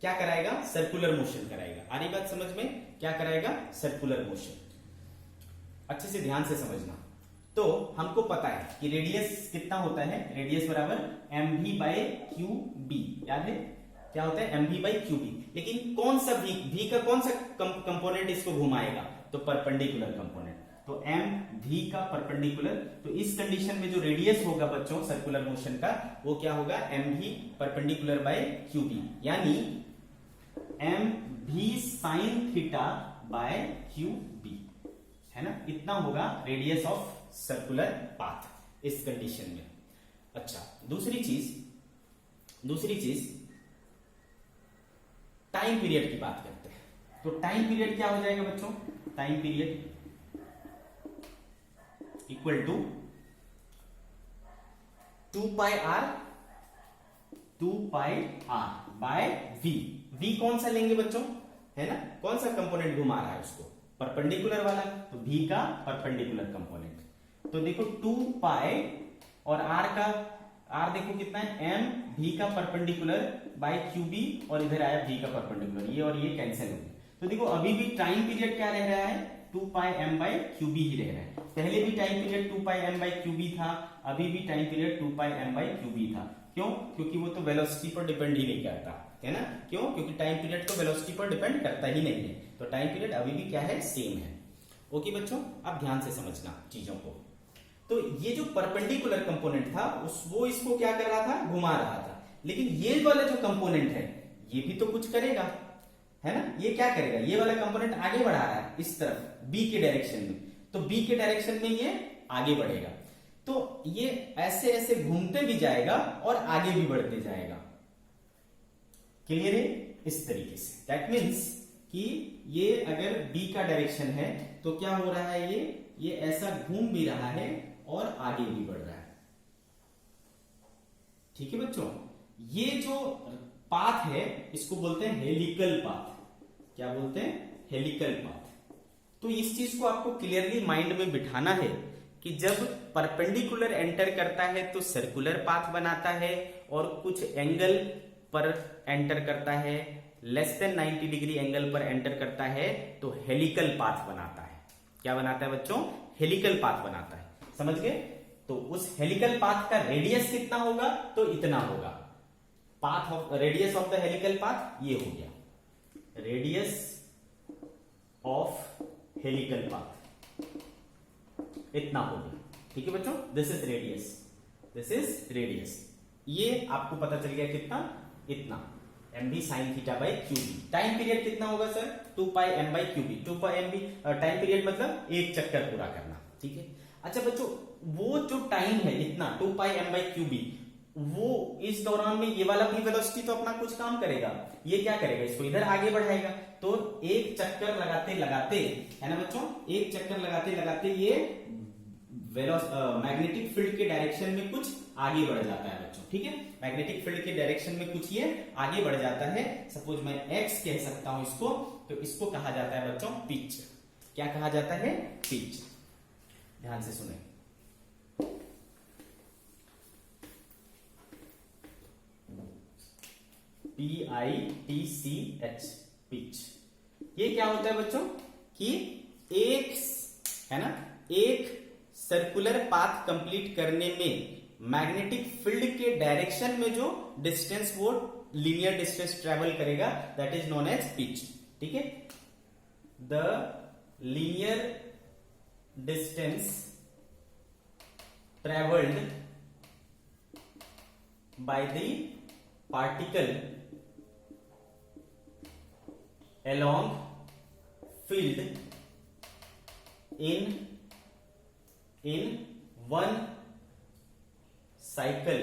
[SPEAKER 1] क्या कराएगा सर्कुलर मोशन कराएगा। आ रही बात समझ में, क्या कराएगा सर्कुलर मोशन। अच्छे से ध्यान से समझना। तो हमको पता है कि रेडियस कितना होता है, रेडियस बराबर M we by Q B, याद है क्या होता है M we by Q B. लेकिन कौन सा v का कौन सा कंपोनेंट इसको घुमाएगा, तो परपेंडिकुलर कंपोनेंट, तो एम वी का परपेंडिकुलर। तो इस कंडीशन में जो रेडियस होगा बच्चों सर्कुलर मोशन का वो क्या होगा M v perpendicular by Q B, यानी m v sine theta by Q B, है ना, इतना होगा रेडियस ऑफ सर्कुलर पाथ इस कंडीशन में। अच्छा, दूसरी चीज टाइम पीरियड की बात करते हैं। तो टाइम पीरियड क्या हो जाएगा बच्चों, time period equal to 2 pi R by V. V कौन सा लेंगे बच्चों, है ना, कौन सा कंपोनेंट घुमा रहा है उसको, परपेंडिकुलर वाला, तो v का परपेंडिकुलर कंपोनेंट। तो देखो 2 पाई और r देखो कितना है m v का परपेंडिकुलर बाय क्यू बी, और इधर आया v का परपेंडिकुलर, ये और ये कैंसिल हो गया। तो देखो अभी भी टाइम पीरियड क्या रह रहा है 2 pi m by Q B ही रह रहा है। पहले भी time period 2 pi m by Q B था, अभी भी time period 2 pi m by Q B था। क्यों, क्योंकि वो तो वेलोसिटी पर डिपेंड ही नहीं करता, है ना। क्यों, क्योंकि टाइम पीरियड तो वेलोसिटी पर डिपेंड करता ही नहीं है, तो टाइम पीरियड अभी भी क्या है सेम है। ओके बच्चों, आप ध्यान से समझना चीजों को। तो ये जो परपेंडिकुलर कंपोनेंट था वो इसको क्या कर रहा था, घुमा रहा था। लेकिन ये वाला जो कंपोनेंट है ये भी तो कुछ करेगा, है ना। ये क्या करेगा, ये वाला कंपोनेंट आगे बढ़ा रहा है इस तरफ बी के डायरेक्शन में, तो बी के डायरेक्शन में ये आगे बढ़ेगा। तो ये ऐसे ऐसे घूमते भी जाएगा और आगे भी बढ़ते जाएगा। क्लियर है? इस तरीके से दैट मीन्स कि ये अगर बी का डायरेक्शन है तो क्या हो रहा है, ये ऐसा घूम भी रहा है और आगे भी बढ़ रहा है। ठीक है बच्चों, ये जो पाथ है इसको बोलते हैं हेलिकल पाथ। क्या बोलते हैं? Helical path. तो इस चीज को आपको क्लियरली माइंड में बिठाना है कि जब परपेंडिकुलर एंटर करता है तो सर्कुलर पाथ बनाता है, और कुछ एंगल पर एंटर करता है, लेस देन 90 डिग्री एंगल पर एंटर करता है तो हेलिकल पाथ बनाता है। क्या बनाता है बच्चों? हेलिकल पाथ बनाता है। समझ गए? तो उस हेलिकल पाथ का रेडियस कितना होगा? तो इतना होगा। Path of radius of the helical path ये हो गया, रेडियस ऑफ हेलिकल पाथ इतना हो गया। ठीक है बच्चों, this is radius, this is radius. ये आपको पता चल गया कितना? इतना, M B sine theta by Q B. Time period कितना होगा sir? 2 pi M by Q B. 2 pi M B time period मतलब एक चक्कर पूरा करना। ठीक है। अच्छा बच्चों, वो जो टाइम है इतना 2 pi M by Q B, वो इस दौरान में ये वाला भी वेलोसिटी तो अपना कुछ काम करेगा। ये क्या करेगा? इसको इधर आगे बढ़ाएगा। तो एक चक्कर लगाते लगाते, है ना बच्चों, एक चक्कर लगाते लगाते ये मैग्नेटिक फील्ड के डायरेक्शन में कुछ आगे बढ़ जाता है बच्चों। ठीक है, मैग्नेटिक फील्ड के डायरेक्शन में कुछ ये आगे बढ़ जाता है। सपोज मैं एक्स कह सकता हूं इसको, तो इसको कहा जाता है बच्चों पिच। क्या कहा जाता है? पिच। ध्यान से सुने, PITCH, पिच। ये क्या होता है बच्चों कि एक, है ना, एक सर्कुलर पाथ कंप्लीट करने में मैग्नेटिक फील्ड के डायरेक्शन में जो डिस्टेंस वो लीनियर डिस्टेंस ट्रेवल करेगा, that is known as pitch. ठीक है, the linear distance travelled by the particle along field in one cycle,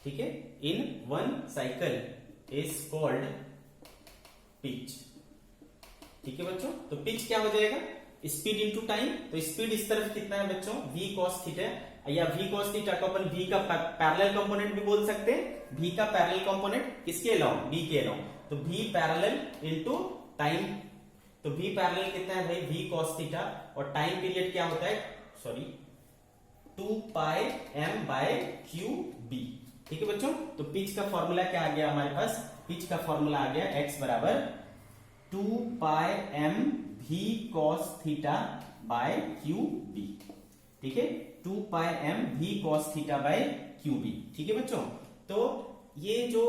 [SPEAKER 1] ठीक है, in one cycle is called pitch। ठीक है बच्चों, तो पिच क्या हो जाएगा? Speed into time. तो स्पीड इस तरफ कितना है बच्चों? v cos थीटा, या v cos थीटा को अपन v का पैरेलल कंपोनेंट भी बोल सकते हैं। v का पैरेलल कंपोनेंट किसके अलोंग? v के अलोंग। तो v पैरेलल इंटू टाइम। तो v पैरेलल कितना है भाई? v cos theta. और टाइम पीरियड क्या होता है? Sorry, 2 pi m by Q B. ठीक है बच्चों, तो पिच का फॉर्मूला क्या आ गया हमारे पास? पिच का फॉर्मूला आ गया x बराबर 2 pi m v cos theta by Q B. ठीक है, 2 pi m v cos theta by Q B. ठीक है बच्चों, तो ये जो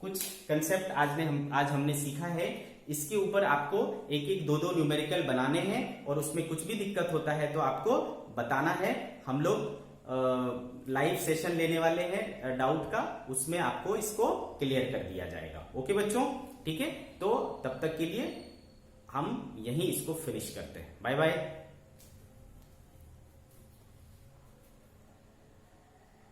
[SPEAKER 1] कुछ कंसेप्ट आज हमने सीखा है, इसके ऊपर आपको एक एक दो न्यूमेरिकल बनाने हैं, और उसमें कुछ भी दिक्कत होता है तो आपको बताना है। हम लोग लाइव सेशन लेने वाले हैं डाउट का, उसमें आपको इसको क्लियर कर दिया जाएगा। ओके बच्चों, ठीक है, तो तब तक के लिए हम यहीं इसको फिनिश करते हैं। Bye bye.